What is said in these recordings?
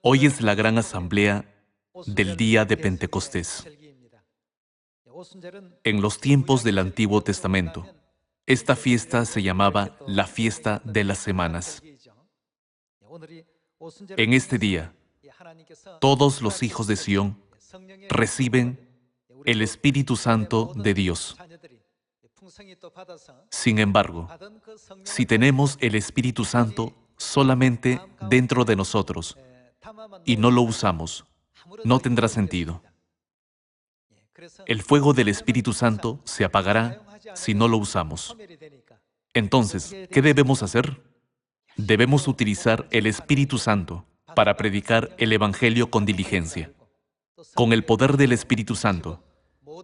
Hoy es la gran asamblea del día de Pentecostés. En los tiempos del Antiguo Testamento, esta fiesta se llamaba la fiesta de las semanas. En este día, todos los hijos de Sión reciben el Espíritu Santo de Dios. Sin embargo, si tenemos el Espíritu Santo solamente dentro de nosotros y no lo usamos, no tendrá sentido. El fuego del Espíritu Santo se apagará si no lo usamos. Entonces, ¿qué debemos hacer? Debemos utilizar el Espíritu Santo para predicar el Evangelio con diligencia. Con el poder del Espíritu Santo,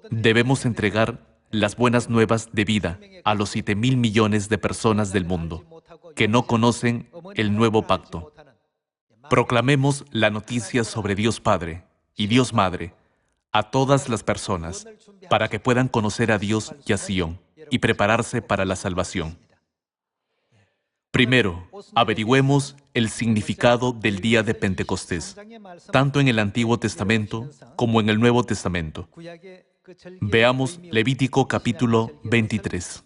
debemos entregar las buenas nuevas de vida a los 7.000 millones de personas del mundo que no conocen el nuevo pacto. Proclamemos la noticia sobre Dios Padre y Dios Madre a todas las personas para que puedan conocer a Dios y a Sión y prepararse para la salvación. Primero, averigüemos el significado del día de Pentecostés, tanto en el Antiguo Testamento como en el Nuevo Testamento. Veamos Levítico capítulo 23.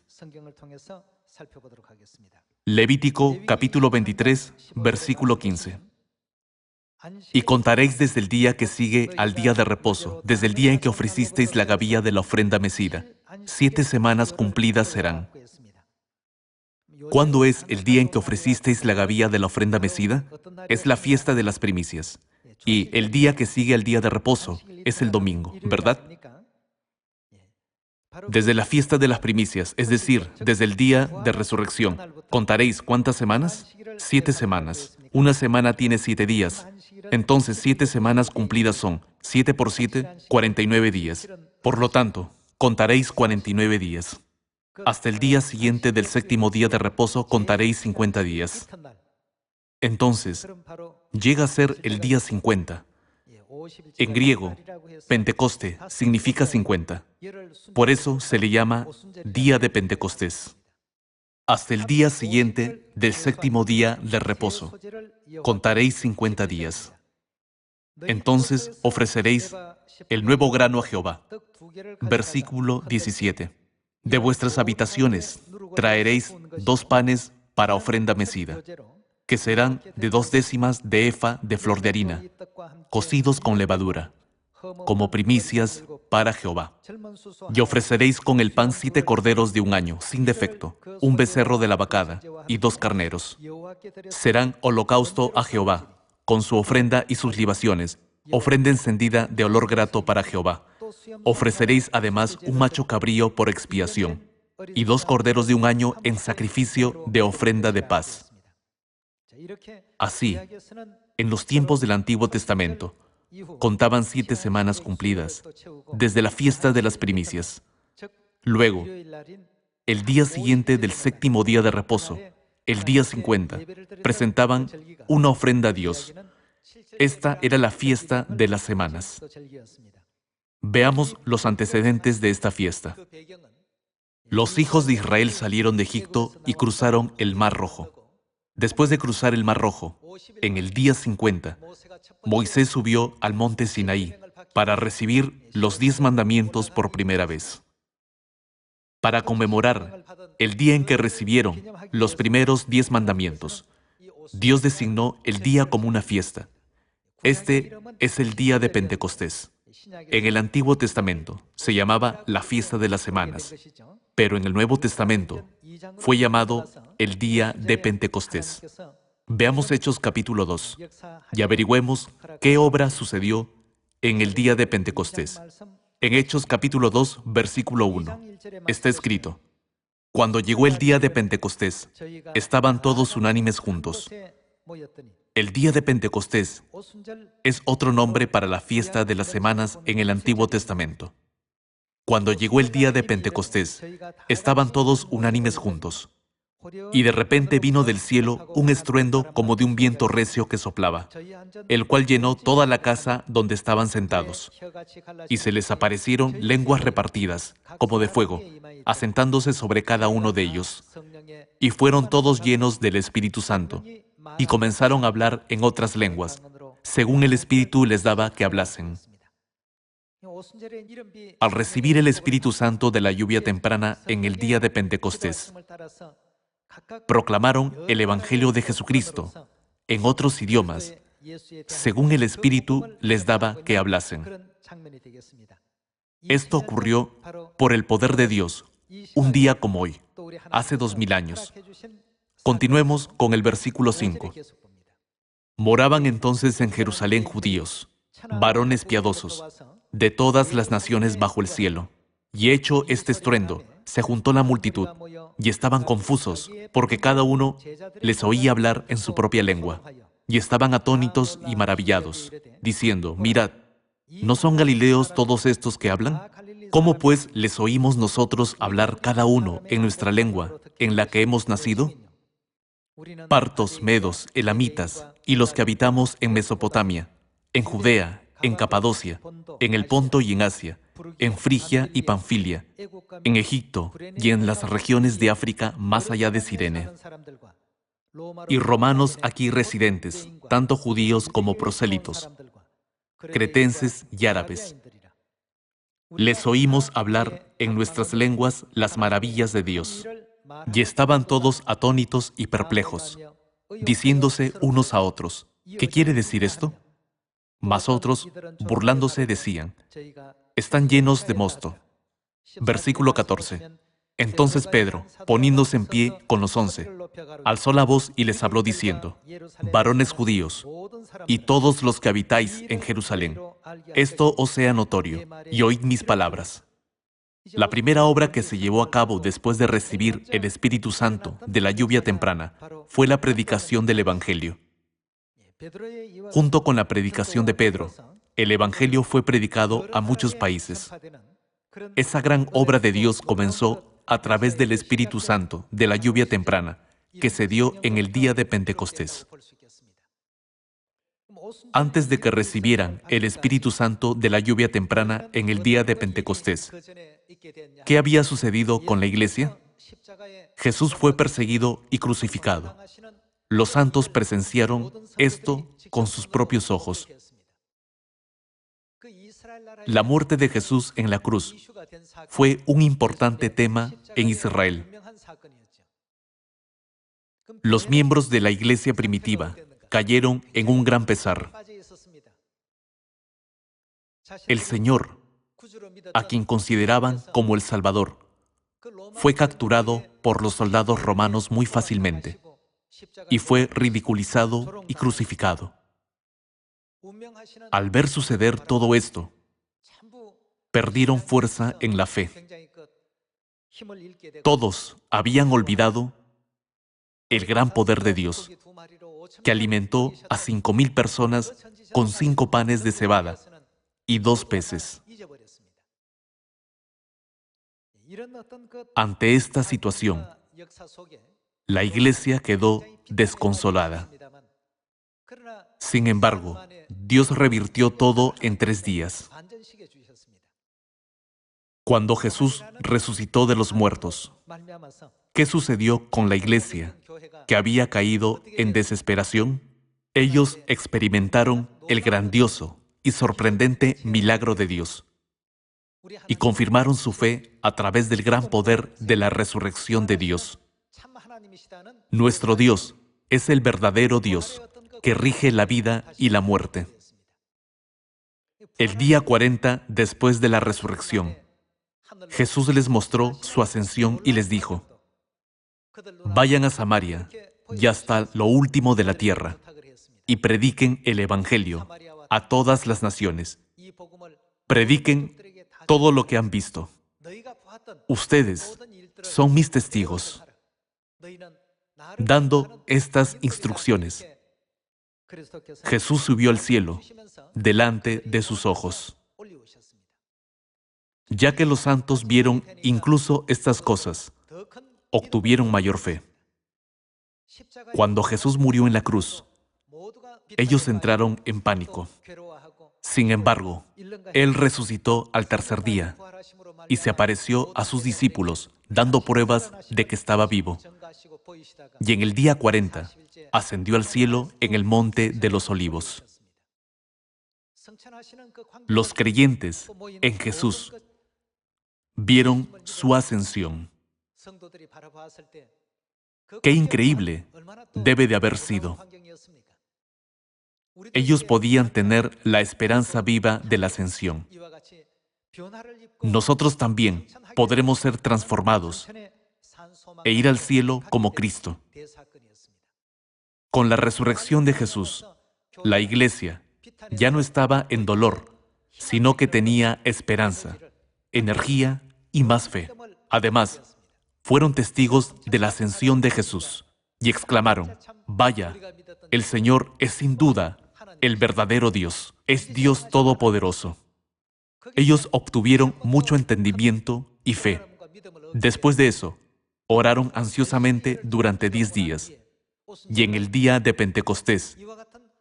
Levítico capítulo 23, versículo 15. Y contaréis desde el día que sigue al día de reposo, desde el día en que ofrecisteis la gavilla de la ofrenda mecida. 7 semanas cumplidas serán. ¿Cuándo es el día en que ofrecisteis la gavilla de la ofrenda mecida? Es la fiesta de las primicias. Y el día que sigue al día de reposo es el domingo, ¿verdad? Desde la fiesta de las primicias, es decir, desde el día de resurrección, ¿contaréis cuántas semanas? 7 semanas. Una semana tiene 7 días. Entonces, 7 semanas cumplidas son 7 por 7, 49 días. Por lo tanto, contaréis 49 días. Hasta el día siguiente del 7º día de reposo contaréis 50 días. Entonces, llega a ser el día 50. En griego, Pentecoste significa 50. Por eso se le llama Día de Pentecostés. Hasta el día siguiente del 7º día de reposo, contaréis 50 días. Entonces ofreceréis el nuevo grano a Jehová. Versículo 17. De vuestras habitaciones traeréis 2 panes para ofrenda mecida, que serán de 2 décimas de efa de flor de harina, cocidos con levadura, como primicias para Jehová. Y ofreceréis con el pan 7 corderos de 1 año, sin defecto, 1 becerro de la vacada y 2 carneros. Serán holocausto a Jehová, con su ofrenda y sus libaciones, ofrenda encendida de olor grato para Jehová. Ofreceréis además un macho cabrío por expiación, y 2 corderos de 1 año en sacrificio de ofrenda de paz. Así, en los tiempos del Antiguo Testamento, contaban 7 semanas cumplidas, desde la fiesta de las primicias. Luego, el día siguiente del 7º día de reposo, el día 50, presentaban una ofrenda a Dios. Esta era la fiesta de las semanas. Veamos los antecedentes de esta fiesta. Los hijos de Israel salieron de Egipto y cruzaron el Mar Rojo. Después de cruzar el Mar Rojo, en el día 50, Moisés subió al monte Sinaí para recibir los 10 mandamientos por primera vez. Para conmemorar el día en que recibieron los primeros 10 mandamientos, Dios designó el día como una fiesta. Este es el día de Pentecostés. En el Antiguo Testamento se llamaba la fiesta de las semanas, pero en el Nuevo Testamento fue llamado el día de Pentecostés. Veamos Hechos capítulo 2 y averigüemos qué obra sucedió en el día de Pentecostés. En Hechos capítulo 2, versículo 1, está escrito: Cuando llegó el día de Pentecostés, estaban todos unánimes juntos. El día de Pentecostés es otro nombre para la fiesta de las semanas en el Antiguo Testamento. Cuando llegó el día de Pentecostés, estaban todos unánimes juntos. Y de repente vino del cielo un estruendo como de un viento recio que soplaba, el cual llenó toda la casa donde estaban sentados. Y se les aparecieron lenguas repartidas, como de fuego, asentándose sobre cada uno de ellos. Y fueron todos llenos del Espíritu Santo, y comenzaron a hablar en otras lenguas, según el Espíritu les daba que hablasen. Al recibir el Espíritu Santo de la lluvia temprana en el día de Pentecostés, proclamaron el Evangelio de Jesucristo en otros idiomas, según el Espíritu les daba que hablasen. Esto ocurrió por el poder de Dios, un día como hoy, hace 2000 años. Continuemos con el versículo 5. Moraban entonces en Jerusalén judíos, varones piadosos, de todas las naciones bajo el cielo. Y hecho este estruendo, se juntó la multitud, y estaban confusos, porque cada uno les oía hablar en su propia lengua. Y estaban atónitos y maravillados, diciendo, mirad, ¿no son galileos todos estos que hablan? ¿Cómo pues les oímos nosotros hablar cada uno en nuestra lengua, en la que hemos nacido? Partos, medos, elamitas, y los que habitamos en Mesopotamia, en Judea, en Capadocia, en el Ponto y en Asia, en Frigia y Panfilia, en Egipto y en las regiones de África más allá de Cirene, y romanos aquí residentes, tanto judíos como prosélitos, cretenses y árabes. Les oímos hablar en nuestras lenguas las maravillas de Dios. Y estaban todos atónitos y perplejos, diciéndose unos a otros, ¿qué quiere decir esto? Mas otros, burlándose, decían, están llenos de mosto. Versículo 14. Entonces Pedro, poniéndose en pie con los 11, alzó la voz y les habló diciendo, varones judíos, y todos los que habitáis en Jerusalén, esto os sea notorio, y oíd mis palabras. La primera obra que se llevó a cabo después de recibir el Espíritu Santo de la lluvia temprana fue la predicación del Evangelio. Junto con la predicación de Pedro, el Evangelio fue predicado a muchos países. Esa gran obra de Dios comenzó a través del Espíritu Santo de la lluvia temprana que se dio en el día de Pentecostés. Antes de que recibieran el Espíritu Santo de la lluvia temprana en el día de Pentecostés, ¿qué había sucedido con la iglesia? Jesús fue perseguido y crucificado. Los santos presenciaron esto con sus propios ojos. La muerte de Jesús en la cruz fue un importante tema en Israel. Los miembros de la iglesia primitiva cayeron en un gran pesar. El Señor, a quien consideraban como el Salvador, fue capturado por los soldados romanos muy fácilmente y fue ridiculizado y crucificado. Al ver suceder todo esto, perdieron fuerza en la fe. Todos habían olvidado el gran poder de Dios, que alimentó a 5,000 personas con 5 panes de cebada y 2 peces. Ante esta situación, la iglesia quedó desconsolada. Sin embargo, Dios revirtió todo en 3 días. Cuando Jesús resucitó de los muertos, ¿qué sucedió con la iglesia que había caído en desesperación? Ellos experimentaron el grandioso y sorprendente milagro de Dios y confirmaron su fe a través del gran poder de la resurrección de Dios. Nuestro Dios es el verdadero Dios que rige la vida y la muerte. El día 40 después de la resurrección, Jesús les mostró su ascensión y les dijo, vayan a Samaria y hasta lo último de la tierra y prediquen el Evangelio a todas las naciones. Prediquen todo lo que han visto. Ustedes son mis testigos. Dando estas instrucciones, Jesús subió al cielo delante de sus ojos. Ya que los santos vieron incluso estas cosas, obtuvieron mayor fe. Cuando Jesús murió en la cruz, ellos entraron en pánico. Sin embargo, Él resucitó al tercer día y se apareció a sus discípulos, dando pruebas de que estaba vivo. Y en el día 40, ascendió al cielo en el monte de los Olivos. Los creyentes en Jesús vieron su ascensión. ¡Qué increíble debe de haber sido! Ellos podían tener la esperanza viva de la ascensión. Nosotros también podremos ser transformados e ir al cielo como Cristo. Con la resurrección de Jesús, la Iglesia ya no estaba en dolor, sino que tenía esperanza, energía y más fe. Además, fueron testigos de la ascensión de Jesús y exclamaron: «Vaya, el Señor es sin duda el verdadero Dios, es Dios Todopoderoso». Ellos obtuvieron mucho entendimiento y fe. Después de eso, oraron ansiosamente durante 10 días. Y en el día de Pentecostés,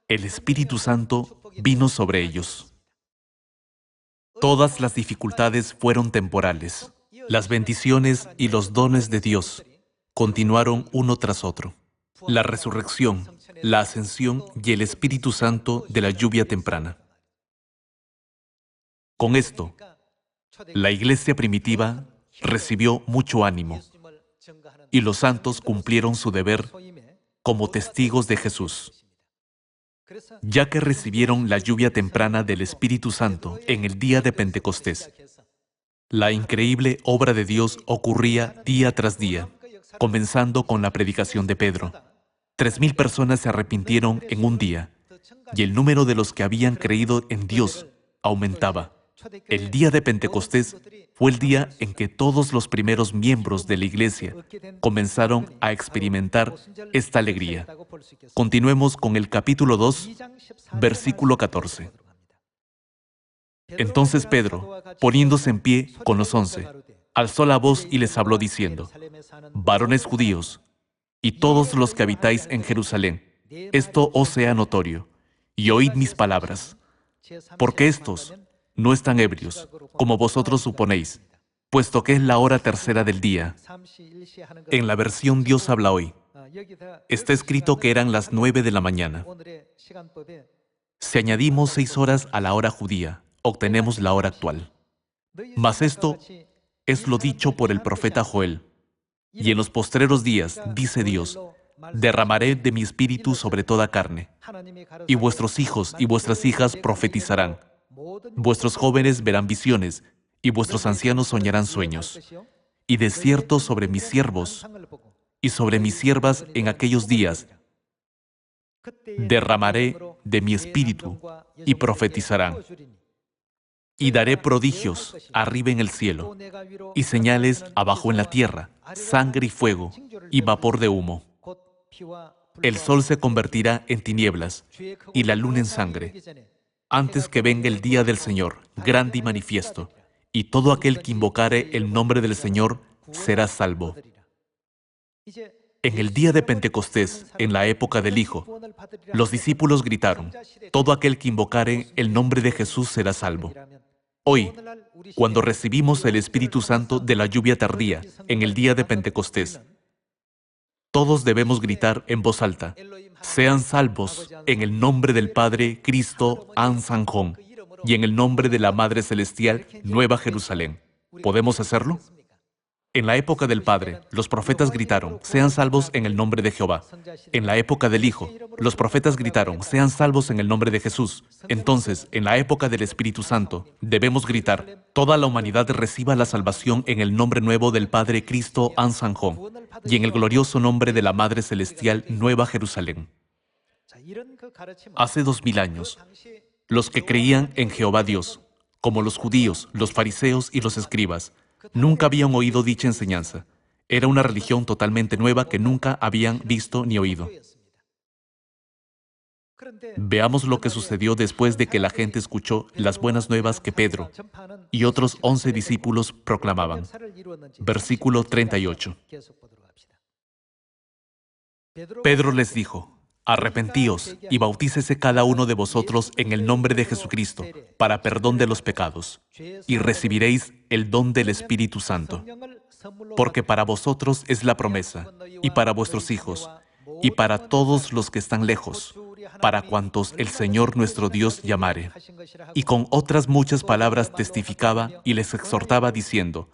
el Espíritu Santo vino sobre ellos. Todas las dificultades fueron temporales. Las bendiciones y los dones de Dios continuaron uno tras otro. La resurrección, la ascensión y el Espíritu Santo de la lluvia temprana. Con esto, la Iglesia primitiva recibió mucho ánimo y los santos cumplieron su deber como testigos de Jesús. Ya que recibieron la lluvia temprana del Espíritu Santo en el día de Pentecostés, la increíble obra de Dios ocurría día tras día, comenzando con la predicación de Pedro. 3,000 personas se arrepintieron en un día, y el número de los que habían creído en Dios aumentaba. El día de Pentecostés fue el día en que todos los primeros miembros de la Iglesia comenzaron a experimentar esta alegría. Continuemos con el capítulo 2, versículo 14. Entonces Pedro, poniéndose en pie con los 11, alzó la voz y les habló diciendo: «Varones judíos, y todos los que habitáis en Jerusalén, esto os sea notorio, y oíd mis palabras, porque estos no están ebrios, como vosotros suponéis, puesto que es la hora tercera del día». En la versión Dios habla hoy, está escrito que eran las 9 de la mañana. Si añadimos 6 horas a la hora judía, obtenemos la hora actual. Mas esto es lo dicho por el profeta Joel. Y en los postreros días, dice Dios, derramaré de mi espíritu sobre toda carne, y vuestros hijos y vuestras hijas profetizarán. Vuestros jóvenes verán visiones, y vuestros ancianos soñarán sueños. Y de cierto sobre mis siervos y sobre mis siervas en aquellos días derramaré de mi espíritu, y profetizarán. Y daré prodigios arriba en el cielo, y señales abajo en la tierra, sangre y fuego, y vapor de humo. El sol se convertirá en tinieblas, y la luna en sangre, antes que venga el día del Señor, grande y manifiesto, y todo aquel que invocare el nombre del Señor será salvo. En el día de Pentecostés, en la época del Hijo, los discípulos gritaron: «Todo aquel que invocare el nombre de Jesús será salvo». Hoy, cuando recibimos el Espíritu Santo de la lluvia tardía, en el día de Pentecostés, todos debemos gritar en voz alta: «Sean salvos en el nombre del Padre Cristo Ansanjón y en el nombre de la Madre Celestial Nueva Jerusalén». ¿Podemos hacerlo? En la época del Padre, los profetas gritaron: «Sean salvos en el nombre de Jehová». En la época del Hijo, los profetas gritaron: «Sean salvos en el nombre de Jesús». Entonces, en la época del Espíritu Santo, debemos gritar: «Toda la humanidad reciba la salvación en el nombre nuevo del Padre Cristo Ansanjón y en el glorioso nombre de la Madre Celestial Nueva Jerusalén». Hace 2000 años, los que creían en Jehová Dios, como los judíos, los fariseos y los escribas, nunca habían oído dicha enseñanza. Era una religión totalmente nueva que nunca habían visto ni oído. Veamos lo que sucedió después de que la gente escuchó las buenas nuevas que Pedro y otros 11 discípulos proclamaban. Versículo 38. Pedro les dijo: «Arrepentíos y bautícese cada uno de vosotros en el nombre de Jesucristo para perdón de los pecados, y recibiréis el don del Espíritu Santo. Porque para vosotros es la promesa, y para vuestros hijos, y para todos los que están lejos, para cuantos el Señor nuestro Dios llamare. Y con otras muchas palabras testificaba y les exhortaba diciendo: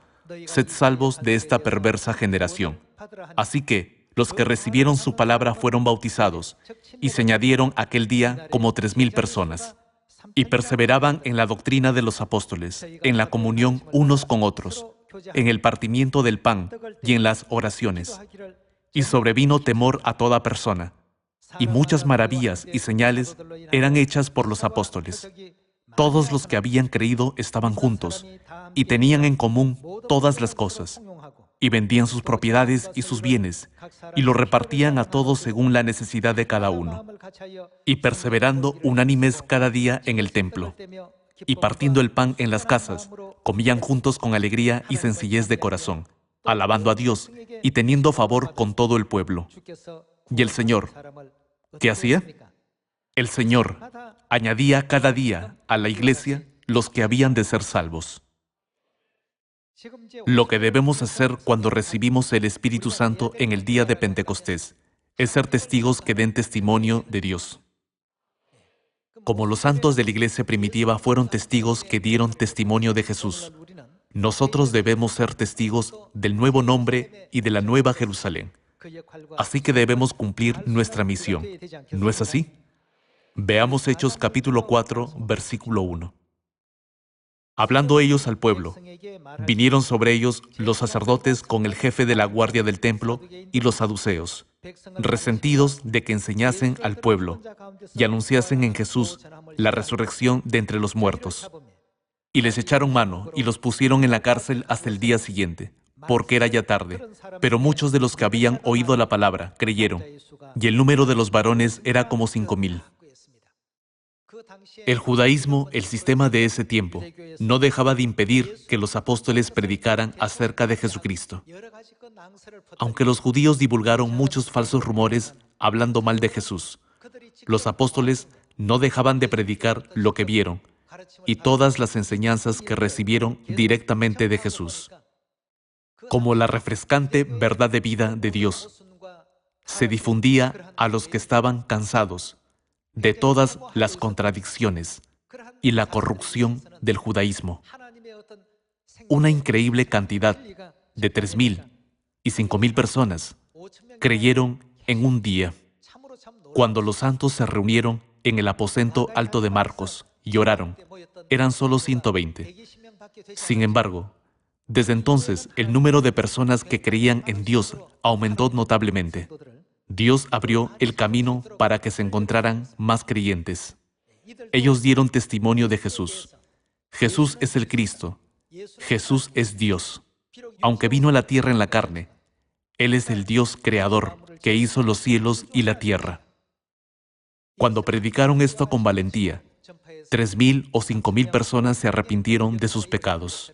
Sed salvos de esta perversa generación. Así que los que recibieron su palabra fueron bautizados, y se añadieron aquel día como 3,000 personas. Y perseveraban en la doctrina de los apóstoles, en la comunión unos con otros, en el partimiento del pan y en las oraciones. Y sobrevino temor a toda persona, y muchas maravillas y señales eran hechas por los apóstoles. Todos los que habían creído estaban juntos, y tenían en común todas las cosas, y vendían sus propiedades y sus bienes, y lo repartían a todos según la necesidad de cada uno. Y perseverando unánimes cada día en el templo, y partiendo el pan en las casas, comían juntos con alegría y sencillez de corazón, alabando a Dios y teniendo favor con todo el pueblo. Y el Señor, ¿qué hacía? El Señor añadía cada día a la iglesia los que habían de ser salvos. Lo que debemos hacer cuando recibimos el Espíritu Santo en el día de Pentecostés es ser testigos que den testimonio de Dios. Como los santos de la iglesia primitiva fueron testigos que dieron testimonio de Jesús, nosotros debemos ser testigos del nuevo nombre y de la nueva Jerusalén. Así que debemos cumplir nuestra misión. ¿No es así? Veamos Hechos capítulo 4, versículo 1. Hablando ellos al pueblo, vinieron sobre ellos los sacerdotes con el jefe de la guardia del templo y los saduceos, resentidos de que enseñasen al pueblo y anunciasen en Jesús la resurrección de entre los muertos. Y les echaron mano y los pusieron en la cárcel hasta el día siguiente, porque era ya tarde. Pero muchos de los que habían oído la palabra creyeron, y el número de los varones era como 5,000. El judaísmo, el sistema de ese tiempo, no dejaba de impedir que los apóstoles predicaran acerca de Jesucristo. Aunque los judíos divulgaron muchos falsos rumores hablando mal de Jesús, los apóstoles no dejaban de predicar lo que vieron y todas las enseñanzas que recibieron directamente de Jesús. Como la refrescante verdad de vida de Dios se difundía a los que estaban cansados de todas las contradicciones y la corrupción del judaísmo. Una increíble cantidad de 3,000 y 5,000 personas creyeron en un día, cuando los santos se reunieron en el aposento alto de Marcos y oraron. Eran solo 120. Sin embargo, desde entonces el número de personas que creían en Dios aumentó notablemente. Dios abrió el camino para que se encontraran más creyentes. Ellos dieron testimonio de Jesús. Jesús es el Cristo. Jesús es Dios. Aunque vino a la tierra en la carne, Él es el Dios creador que hizo los cielos y la tierra. Cuando predicaron esto con valentía, 3,000 o 5,000 personas se arrepintieron de sus pecados.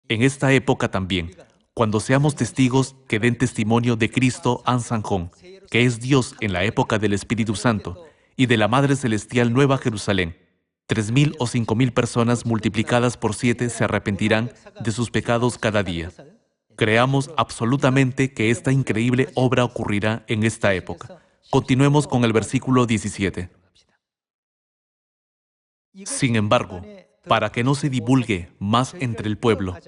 En esta época también, cuando seamos testigos que den testimonio de Cristo Ansanjón, que es Dios en la época del Espíritu Santo, y de la Madre Celestial Nueva Jerusalén, 3,000 o 5,000 personas multiplicadas por 7 se arrepentirán de sus pecados cada día. Creamos absolutamente que esta increíble obra ocurrirá en esta época. Continuemos con el versículo 17. Sin embargo, para que no se divulgue más entre el pueblo,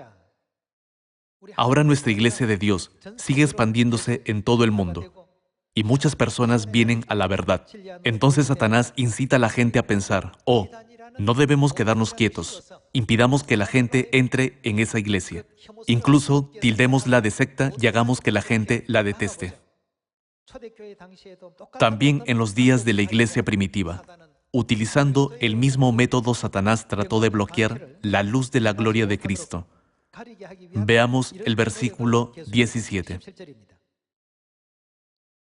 ahora nuestra Iglesia de Dios sigue expandiéndose en todo el mundo, y muchas personas vienen a la verdad. Entonces Satanás incita a la gente a pensar, oh, no debemos quedarnos quietos, impidamos que la gente entre en esa iglesia. Incluso tildémosla de secta y hagamos que la gente la deteste. También en los días de la iglesia primitiva, utilizando el mismo método, Satanás trató de bloquear la luz de la gloria de Cristo. Veamos el versículo 17.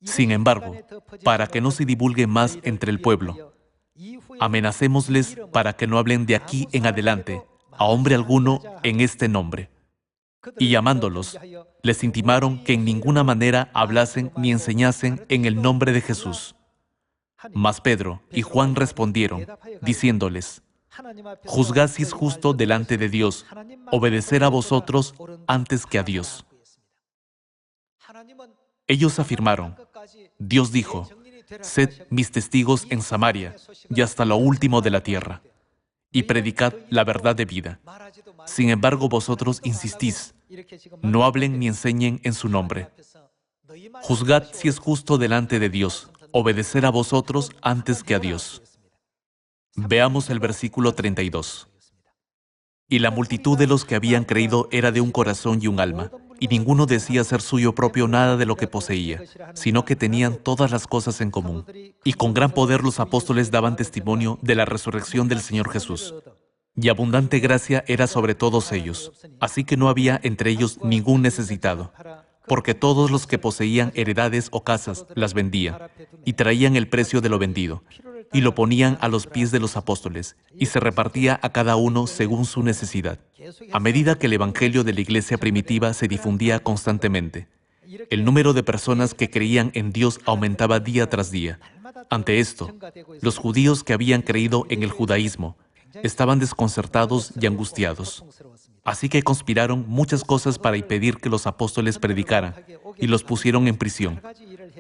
Sin embargo, para que no se divulgue más entre el pueblo, amenacémosles para que no hablen de aquí en adelante a hombre alguno en este nombre. Y llamándolos, les intimaron que en ninguna manera hablasen ni enseñasen en el nombre de Jesús. Mas Pedro y Juan respondieron, diciéndoles, juzgad si es justo delante de Dios obedecer a vosotros antes que a Dios. Ellos afirmaron, Dios dijo, sed mis testigos en Samaria y hasta lo último de la tierra, y predicad la verdad de vida. Sin embargo, vosotros insistís, no hablen ni enseñen en su nombre. Juzgad si es justo delante de Dios, obedecer a vosotros antes que a Dios. Veamos el versículo 32. Y la multitud de los que habían creído era de un corazón y un alma, y ninguno decía ser suyo propio nada de lo que poseía, sino que tenían todas las cosas en común. Y con gran poder los apóstoles daban testimonio de la resurrección del Señor Jesús. Y abundante gracia era sobre todos ellos, así que no había entre ellos ningún necesitado, porque todos los que poseían heredades o casas las vendían, y traían el precio de lo vendido, y lo ponían a los pies de los apóstoles, y se repartía a cada uno según su necesidad. A medida que el evangelio de la iglesia primitiva se difundía constantemente, el número de personas que creían en Dios aumentaba día tras día. Ante esto, los judíos que habían creído en el judaísmo estaban desconcertados y angustiados. Así que conspiraron muchas cosas para impedir que los apóstoles predicaran, y los pusieron en prisión.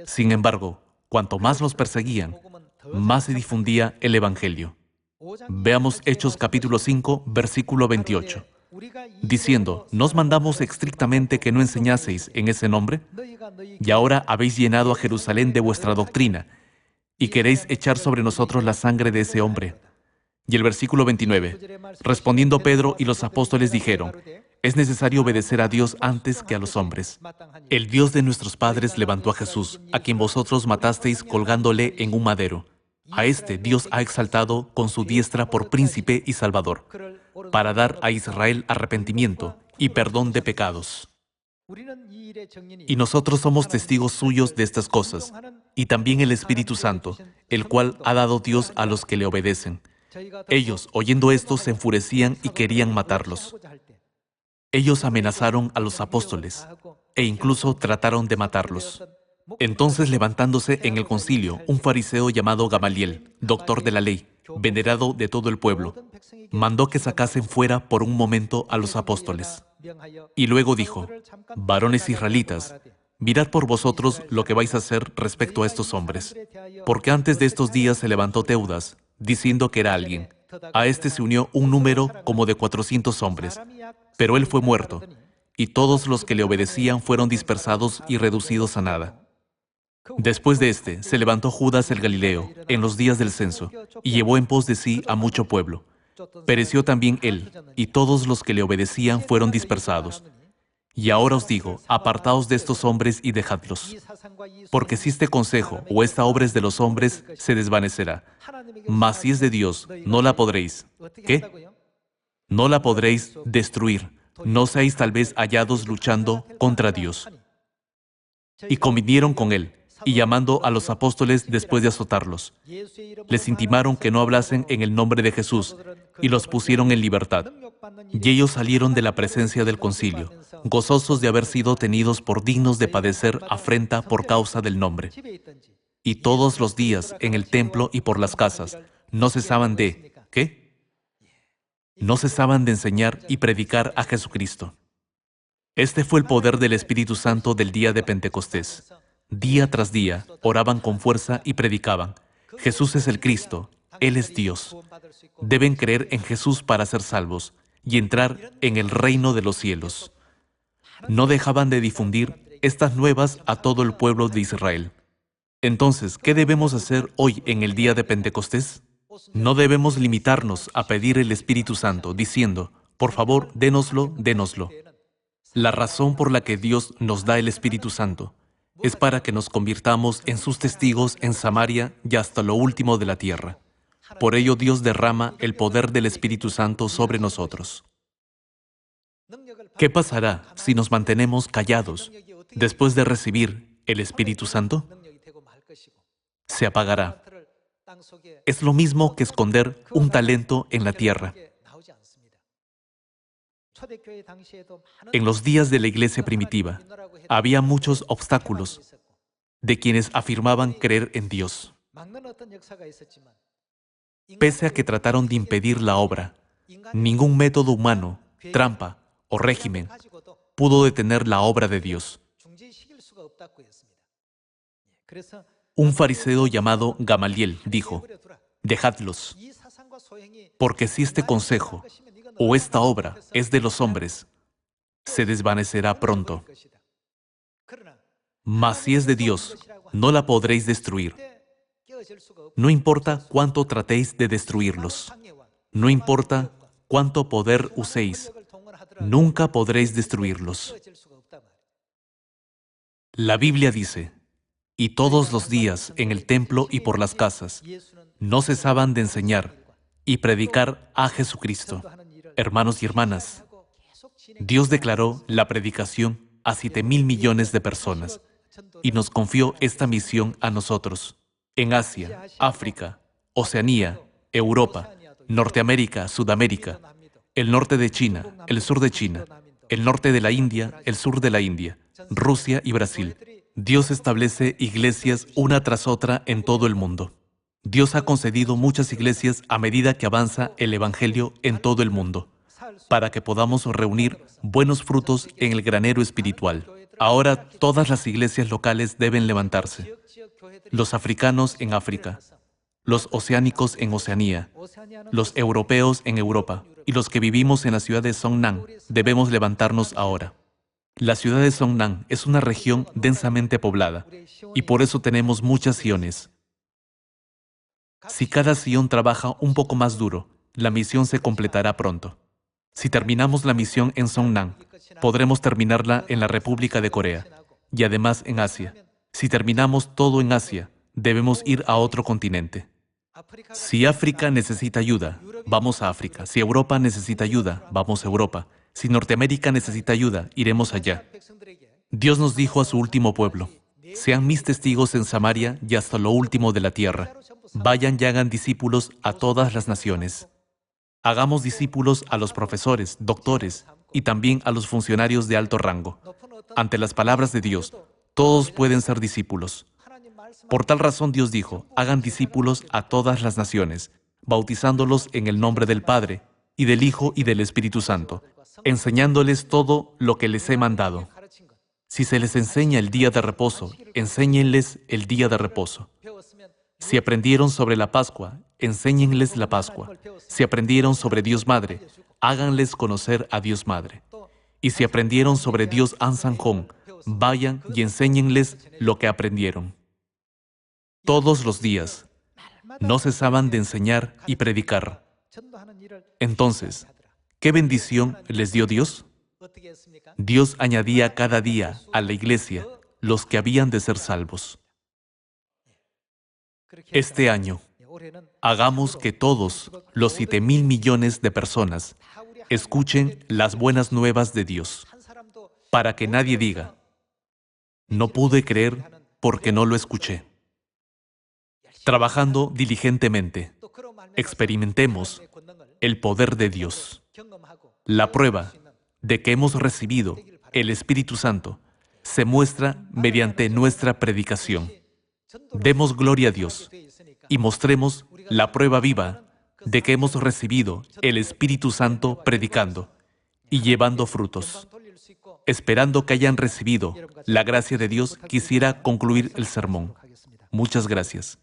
Sin embargo, cuanto más los perseguían, más se difundía el evangelio. Veamos Hechos capítulo 5, versículo 28. Diciendo, ¿nos mandamos estrictamente que no enseñaseis en ese nombre? Y ahora habéis llenado a Jerusalén de vuestra doctrina, y queréis echar sobre nosotros la sangre de ese hombre. Y el versículo 29. Respondiendo Pedro y los apóstoles dijeron, es necesario obedecer a Dios antes que a los hombres. El Dios de nuestros padres levantó a Jesús, a quien vosotros matasteis colgándole en un madero. A este Dios ha exaltado con su diestra por príncipe y salvador, para dar a Israel arrepentimiento y perdón de pecados. Y nosotros somos testigos suyos de estas cosas, y también el Espíritu Santo, el cual ha dado Dios a los que le obedecen. Ellos, oyendo esto, se enfurecían y querían matarlos. Ellos amenazaron a los apóstoles, e incluso trataron de matarlos. Entonces, levantándose en el concilio, un fariseo llamado Gamaliel, doctor de la ley, venerado de todo el pueblo, mandó que sacasen fuera por un momento a los apóstoles. Y luego dijo, varones israelitas, mirad por vosotros lo que vais a hacer respecto a estos hombres. Porque antes de estos días se levantó Teudas, diciendo que era alguien. A este se unió un número como de 400 hombres, pero él fue muerto, y todos los que le obedecían fueron dispersados y reducidos a nada. Después de este, se levantó Judas el Galileo, en los días del censo, y llevó en pos de sí a mucho pueblo. Pereció también él, y todos los que le obedecían fueron dispersados. Y ahora os digo, apartaos de estos hombres y dejadlos. Porque si este consejo o esta obra es de los hombres, se desvanecerá. Mas si es de Dios, no la podréis. ¿Qué? No la podréis destruir. No seáis tal vez hallados luchando contra Dios. Y convinieron con él, y llamando a los apóstoles después de azotarlos, les intimaron que no hablasen en el nombre de Jesús, y los pusieron en libertad. Y ellos salieron de la presencia del concilio, gozosos de haber sido tenidos por dignos de padecer afrenta por causa del nombre. Y todos los días, en el templo y por las casas, no cesaban de, ¿qué? No cesaban de enseñar y predicar a Jesucristo. Este fue el poder del Espíritu Santo del día de Pentecostés. Día tras día, oraban con fuerza y predicaban, Jesús es el Cristo, Él es Dios. Deben creer en Jesús para ser salvos y entrar en el reino de los cielos. No dejaban de difundir estas nuevas a todo el pueblo de Israel. Entonces, ¿qué debemos hacer hoy en el día de Pentecostés? No debemos limitarnos a pedir el Espíritu Santo, diciendo, por favor, dénoslo, dénoslo. La razón por la que Dios nos da el Espíritu Santo es para que nos convirtamos en sus testigos en Samaria y hasta lo último de la tierra. Por ello Dios derrama el poder del Espíritu Santo sobre nosotros. ¿Qué pasará si nos mantenemos callados después de recibir el Espíritu Santo? Se apagará. Es lo mismo que esconder un talento en la tierra. En los días de la iglesia primitiva, había muchos obstáculos de quienes afirmaban creer en Dios. Pese a que trataron de impedir la obra, ningún método humano, trampa o régimen pudo detener la obra de Dios. Un fariseo llamado Gamaliel dijo: «Dejadlos, porque si este consejo o esta obra es de los hombres, se desvanecerá pronto. Mas si es de Dios, no la podréis destruir. No importa cuánto tratéis de destruirlos, no importa cuánto poder uséis, nunca podréis destruirlos». La Biblia dice: «Y todos los días en el templo y por las casas no cesaban de enseñar y predicar a Jesucristo». Hermanos y hermanas, Dios declaró la predicación a 7.000 millones de personas y nos confió esta misión a nosotros. En Asia, África, Oceanía, Europa, Norteamérica, Sudamérica, el norte de China, el sur de China, el norte de la India, el sur de la India, Rusia y Brasil. Dios establece iglesias una tras otra en todo el mundo. Dios ha concedido muchas iglesias a medida que avanza el Evangelio en todo el mundo, para que podamos reunir buenos frutos en el granero espiritual. Ahora todas las iglesias locales deben levantarse. Los africanos en África, los oceánicos en Oceanía, los europeos en Europa y los que vivimos en la ciudad de Songnam debemos levantarnos ahora. La ciudad de Songnam es una región densamente poblada y por eso tenemos muchas siones. Si cada sion trabaja un poco más duro, la misión se completará pronto. Si terminamos la misión en Songnam, podremos terminarla en la República de Corea y además en Asia. Si terminamos todo en Asia, debemos ir a otro continente. Si África necesita ayuda, vamos a África. Si Europa necesita ayuda, vamos a Europa. Si Norteamérica necesita ayuda, iremos allá. Dios nos dijo a su último pueblo: «Sean mis testigos en Samaria y hasta lo último de la tierra. Vayan y hagan discípulos a todas las naciones». Hagamos discípulos a los profesores, doctores y también a los funcionarios de alto rango. Ante las palabras de Dios, todos pueden ser discípulos. Por tal razón Dios dijo: «Hagan discípulos a todas las naciones, bautizándolos en el nombre del Padre, y del Hijo y del Espíritu Santo, enseñándoles todo lo que les he mandado». Si se les enseña el día de reposo, enséñenles el día de reposo. Si aprendieron sobre la Pascua, enséñenles la Pascua. Si aprendieron sobre Dios Madre, háganles conocer a Dios Madre. Y si aprendieron sobre Dios Ansanjón, vayan y enséñenles lo que aprendieron. Todos los días no cesaban de enseñar y predicar. Entonces, ¿qué bendición les dio Dios? Dios añadía cada día a la iglesia los que habían de ser salvos. Este año, hagamos que todos los 7.000 millones de personas escuchen las buenas nuevas de Dios, para que nadie diga: «No pude creer porque no lo escuché». Trabajando diligentemente, experimentemos el poder de Dios. La prueba de que hemos recibido el Espíritu Santo se muestra mediante nuestra predicación. Demos gloria a Dios y mostremos la prueba viva de que hemos recibido el Espíritu Santo predicando y llevando frutos. Esperando que hayan recibido la gracia de Dios, quisiera concluir el sermón. Muchas gracias.